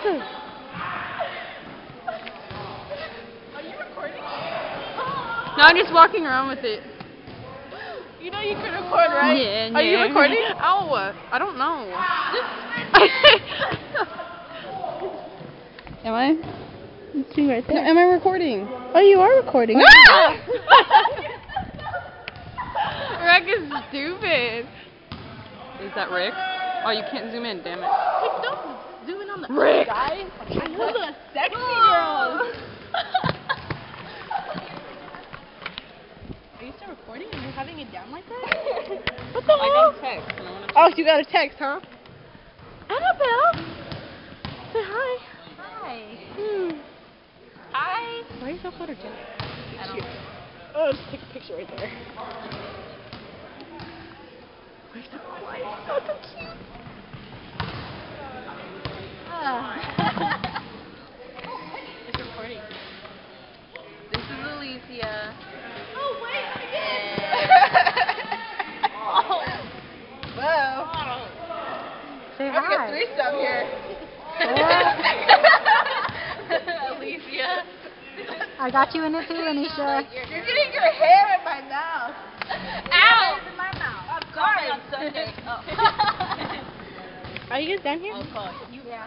Are you recording? No, I'm just walking around with it. You know you can record, right? Yeah, Are you recording? Ow, I don't know. Am I? It's me right there. No, am I recording? Oh, you are recording. Ah! Rick is stupid. Is that Rick? Oh, you can't zoom in, damn it. Hey, don't zoom in on the Rick! guys. I know the sexy girls. Are you still recording and you're having it down like that? What the hell? I got a text. And I wanna Oh, you got a text, huh? Annabelle! Say hi. Hi. Hi. Why are you so photogenic? I don't know. Oh, just take a picture right there. Why are you so quiet? Oh, so cute. It's recording. This is Alicia. Oh, wait, again. Oh. Whoa. Say Having a threesome here. Alicia. I got you in it too, Anisha. You're getting your hair in my mouth. Ow! In my mouth. I'm sorry on Sunday. Oh. Are you guys done here? I'll call you. Yeah.